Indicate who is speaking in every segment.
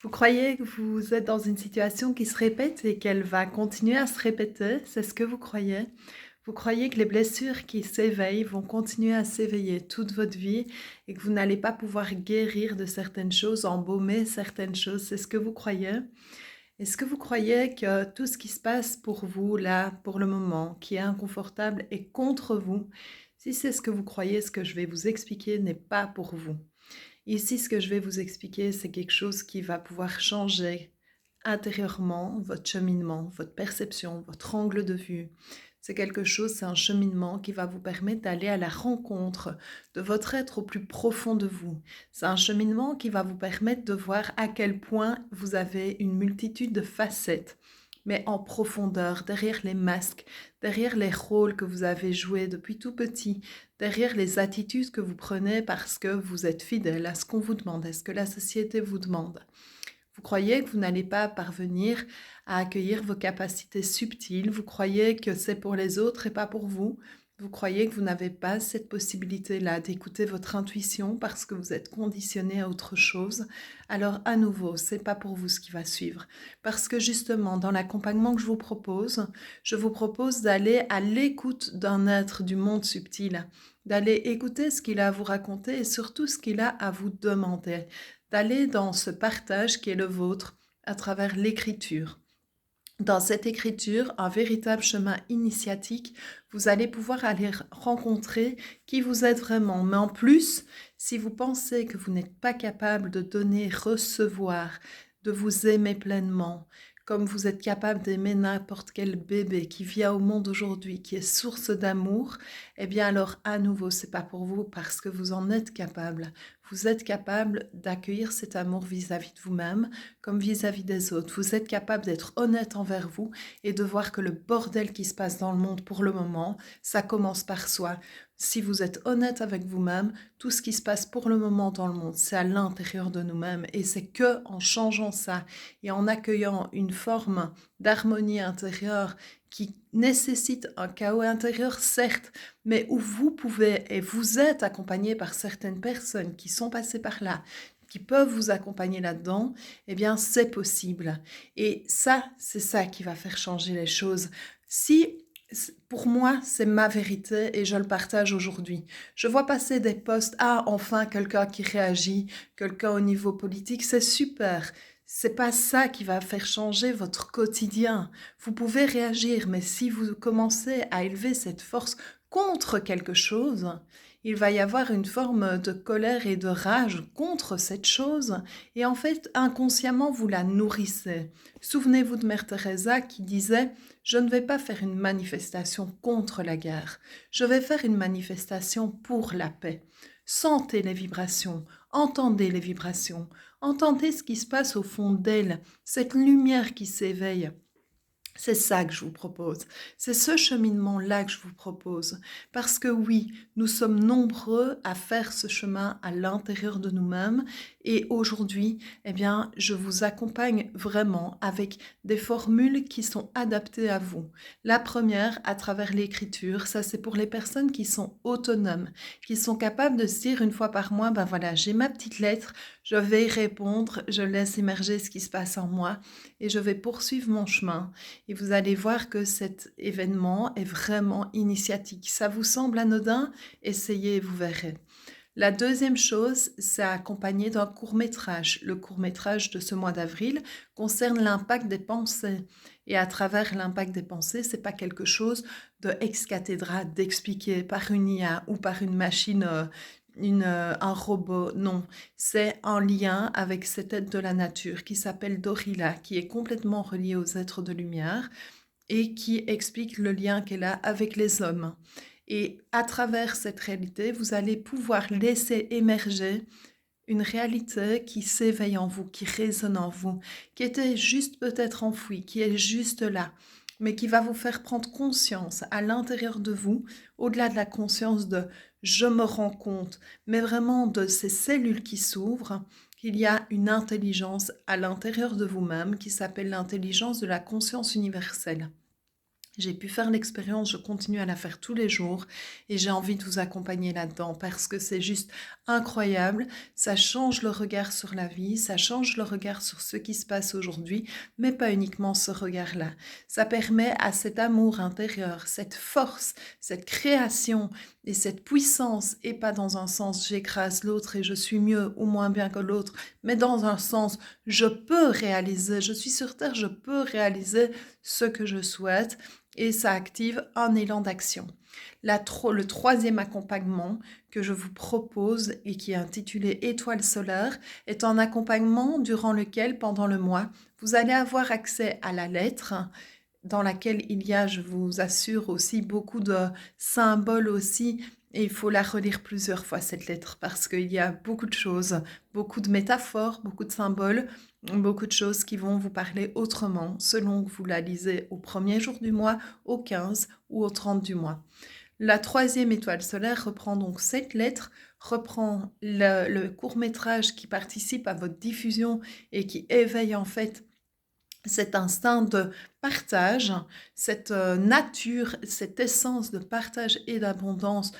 Speaker 1: Vous croyez que vous êtes dans une situation qui se répète et qu'elle va continuer à se répéter? C'est ce que vous croyez? Vous croyez que les blessures qui s'éveillent vont continuer à s'éveiller toute votre vie et que vous n'allez pas pouvoir guérir de certaines choses, embaumer certaines choses? C'est ce que vous croyez? Est-ce que vous croyez que tout ce qui se passe pour vous là, pour le moment, qui est inconfortable, est contre vous? Si c'est ce que vous croyez, ce que je vais vous expliquer n'est pas pour vous. Ici, ce que je vais vous expliquer, c'est quelque chose qui va pouvoir changer intérieurement votre cheminement, votre perception, votre angle de vue. C'est quelque chose, c'est un cheminement qui va vous permettre d'aller à la rencontre de votre être au plus profond de vous. C'est un cheminement qui va vous permettre de voir à quel point vous avez une multitude de facettes, mais en profondeur, derrière les masques, derrière les rôles que vous avez joués depuis tout petit, derrière les attitudes que vous prenez parce que vous êtes fidèle à ce qu'on vous demande, à ce que la société vous demande. Vous croyez que vous n'allez pas parvenir à accueillir vos capacités subtiles, vous croyez que c'est pour les autres et pas pour vous, vous croyez que vous n'avez pas cette possibilité-là d'écouter votre intuition parce que vous êtes conditionné à autre chose. Alors à nouveau, c'est pas pour vous ce qui va suivre. Parce que justement, dans l'accompagnement que je vous propose d'aller à l'écoute d'un être du monde subtil, d'aller écouter ce qu'il a à vous raconter et surtout ce qu'il a à vous demander, d'aller dans ce partage qui est le vôtre à travers l'écriture. Dans cette écriture, un véritable chemin initiatique, vous allez pouvoir aller rencontrer qui vous êtes vraiment. Mais en plus, si vous pensez que vous n'êtes pas capable de donner, recevoir, de vous aimer pleinement, comme vous êtes capable d'aimer n'importe quel bébé qui vient au monde aujourd'hui, qui est source d'amour, eh bien alors à nouveau, c'est pas pour vous parce que vous en êtes capable. Vous êtes capable d'accueillir cet amour vis-à-vis de vous-même comme vis-à-vis des autres. Vous êtes capable d'être honnête envers vous et de voir que le bordel qui se passe dans le monde pour le moment, ça commence par soi. Si vous êtes honnête avec vous-même, tout ce qui se passe pour le moment dans le monde, c'est à l'intérieur de nous-mêmes et c'est que en changeant ça et en accueillant une forme d'harmonie intérieure qui nécessite un chaos intérieur, certes, mais où vous pouvez et vous êtes accompagné par certaines personnes qui sont passées par là, qui peuvent vous accompagner là-dedans, eh bien, c'est possible. Et ça, c'est ça qui va faire changer les choses. Si, pour moi, c'est ma vérité et je le partage aujourd'hui. Je vois passer des posts, ah, enfin, quelqu'un qui réagit, quelqu'un au niveau politique, c'est super. C'est pas ça qui va faire changer votre quotidien. Vous pouvez réagir, mais si vous commencez à élever cette force contre quelque chose, il va y avoir une forme de colère et de rage contre cette chose, et en fait, inconsciemment, vous la nourrissez. Souvenez-vous de Mère Teresa qui disait « Je ne vais pas faire une manifestation contre la guerre, je vais faire une manifestation pour la paix. » Sentez les vibrations, entendez les vibrations, entendez ce qui se passe au fond d'elle, cette lumière qui s'éveille. C'est ça que je vous propose. C'est ce cheminement-là que je vous propose. Parce que oui, nous sommes nombreux à faire ce chemin à l'intérieur de nous-mêmes. Et aujourd'hui, eh bien, je vous accompagne vraiment avec des formules qui sont adaptées à vous. La première, à travers l'écriture, ça c'est pour les personnes qui sont autonomes, qui sont capables de se dire une fois par mois, ben voilà, j'ai ma petite lettre, je vais y répondre, je laisse émerger ce qui se passe en moi et je vais poursuivre mon chemin. Et vous allez voir que cet événement est vraiment initiatique. Ça vous semble anodin? Essayez et vous verrez. La deuxième chose, c'est accompagné d'un court-métrage. Le court-métrage de ce mois d'avril concerne l'impact des pensées. Et à travers l'impact des pensées, c'est pas quelque chose de ex cathedra, d'expliquer par une IA ou par une machine, un robot. Non, c'est en lien avec cette aide de la nature qui s'appelle Dorila, qui est complètement reliée aux êtres de lumière et qui explique le lien qu'elle a avec les hommes. Et à travers cette réalité, vous allez pouvoir laisser émerger une réalité qui s'éveille en vous, qui résonne en vous, qui était juste peut-être enfouie, qui est juste là, mais qui va vous faire prendre conscience à l'intérieur de vous, au-delà de la conscience de je me rends compte, mais vraiment de ces cellules qui s'ouvrent, qu'il y a une intelligence à l'intérieur de vous-même qui s'appelle l'intelligence de la conscience universelle. J'ai pu faire l'expérience, je continue à la faire tous les jours et j'ai envie de vous accompagner là-dedans parce que c'est juste incroyable. Ça change le regard sur la vie, ça change le regard sur ce qui se passe aujourd'hui, mais pas uniquement ce regard-là. Ça permet à cet amour intérieur, cette force, cette création et cette puissance, et pas dans un sens j'écrase l'autre et je suis mieux ou moins bien que l'autre, mais dans un sens je peux réaliser, je suis sur Terre, je peux réaliser ce que je souhaite et ça active un élan d'action. Le troisième accompagnement que je vous propose et qui est intitulé Étoile solaire est un accompagnement durant lequel, pendant le mois, vous allez avoir accès à la lettre dans laquelle il y a, je vous assure, aussi beaucoup de symboles aussi. Et il faut la relire plusieurs fois, cette lettre, parce qu'il y a beaucoup de choses, beaucoup de métaphores, beaucoup de symboles, beaucoup de choses qui vont vous parler autrement, selon que vous la lisez au premier jour du mois, au 15 ou au 30 du mois. La troisième étoile solaire reprend donc cette lettre, reprend le court-métrage qui participe à votre diffusion et qui éveille en fait cet instinct de partage, cette nature, cette essence de partage et d'abondance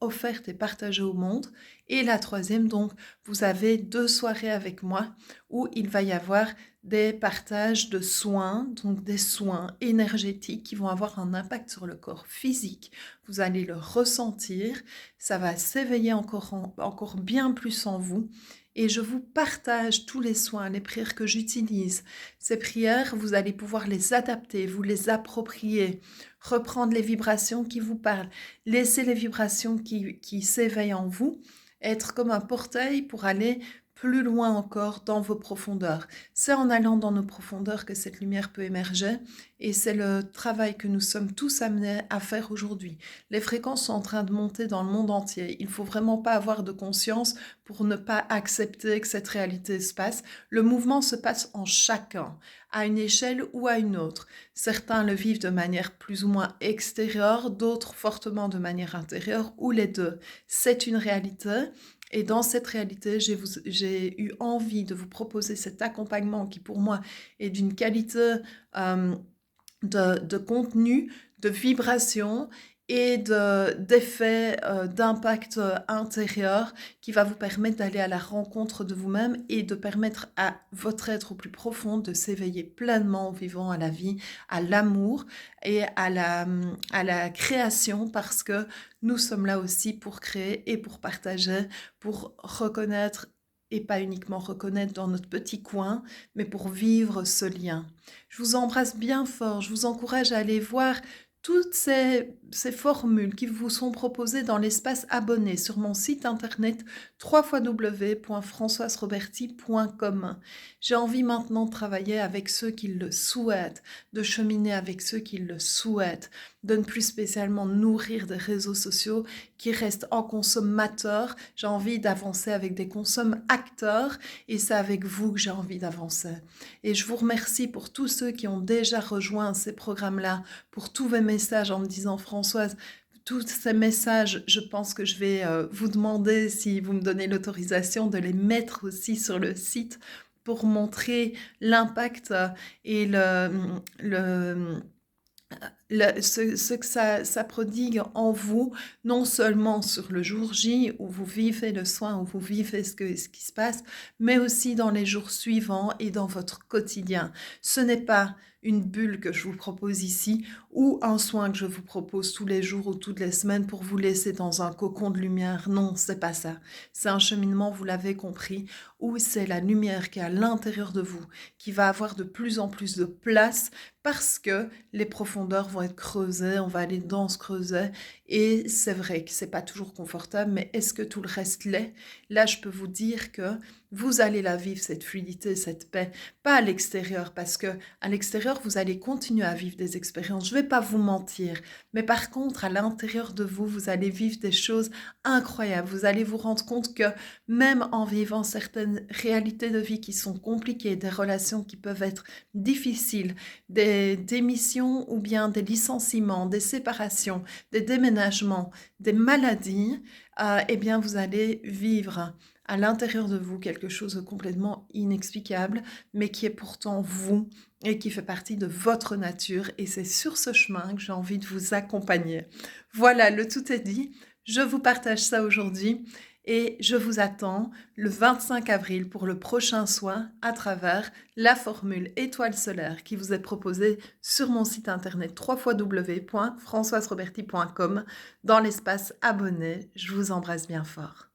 Speaker 1: offerte et partagée au monde. Et la troisième, donc, vous avez 2 soirées avec moi où il va y avoir des partages de soins, donc des soins énergétiques qui vont avoir un impact sur le corps physique. Vous allez le ressentir, ça va s'éveiller encore bien plus en vous. Et je vous partage tous les soins, les prières que j'utilise. Ces prières, vous allez pouvoir les adapter, vous les approprier, reprendre les vibrations qui vous parlent, laisser les vibrations qui s'éveillent en vous, être comme un portail pour aller plus loin encore dans vos profondeurs. C'est en allant dans nos profondeurs que cette lumière peut émerger et c'est le travail que nous sommes tous amenés à faire aujourd'hui. Les fréquences sont en train de monter dans le monde entier. Il ne faut vraiment pas avoir de conscience pour ne pas accepter que cette réalité se passe. Le mouvement se passe en chacun, à une échelle ou à une autre. Certains le vivent de manière plus ou moins extérieure, d'autres fortement de manière intérieure, ou les deux. C'est une réalité. Et dans cette réalité, j'ai eu envie de vous proposer cet accompagnement qui pour moi est d'une qualité de contenu, de vibration et d'effet d'impact intérieur qui va vous permettre d'aller à la rencontre de vous-même et de permettre à votre être au plus profond de s'éveiller pleinement en vivant à la vie, à l'amour et à la création parce que nous sommes là aussi pour créer et pour partager, pour reconnaître et pas uniquement reconnaître dans notre petit coin, mais pour vivre ce lien. Je vous embrasse bien fort, je vous encourage à aller voir toutes ces formules qui vous sont proposées dans l'espace abonné sur mon site internet www.françoiseroberti.com. J'ai envie maintenant de travailler avec ceux qui le souhaitent, de cheminer avec ceux qui le souhaitent, de ne plus spécialement nourrir des réseaux sociaux qui restent en consommateurs. J'ai envie d'avancer avec des consommateurs et c'est avec vous que j'ai envie d'avancer. Et je vous remercie pour tous ceux qui ont déjà rejoint ces programmes-là, pour tous vos messages en me disant Françoise, tous ces messages, je pense que je vais vous demander si vous me donnez l'autorisation de les mettre aussi sur le site pour montrer l'impact et ce que ça prodigue en vous, non seulement sur le jour J où vous vivez le soin, où vous vivez ce qui se passe, mais aussi dans les jours suivants et dans votre quotidien. Ce n'est pas une bulle que je vous propose ici ou un soin que je vous propose tous les jours ou toutes les semaines pour vous laisser dans un cocon de lumière. Non, c'est pas ça. C'est un cheminement, vous l'avez compris, où c'est la lumière qui est à l'intérieur de vous, qui va avoir de plus en plus de place parce que les profondeurs vont être creusées, on va aller dans ce creuset et c'est vrai que c'est pas toujours confortable, mais est-ce que tout le reste l'est? Là, je peux vous dire que vous allez la vivre, cette fluidité, cette paix, pas à l'extérieur, parce que à l'extérieur, vous allez continuer à vivre des expériences. Je vais pas vous mentir, mais par contre, à l'intérieur de vous, vous allez vivre des choses incroyables. Vous allez vous rendre compte que même en vivant certaines réalités de vie qui sont compliquées, des relations qui peuvent être difficiles, des démissions ou bien des licenciements, des séparations, des déménagements, des maladies, eh bien vous allez vivre à l'intérieur de vous quelque chose de complètement inexplicable, mais qui est pourtant vous et qui fait partie de votre nature. Et c'est sur ce chemin que j'ai envie de vous accompagner. Voilà, le tout est dit. Je vous partage ça aujourd'hui et je vous attends le 25 avril pour le prochain soin à travers la formule étoile solaire qui vous est proposée sur mon site internet www.françoiseroberti.com dans l'espace abonné. Je vous embrasse bien fort.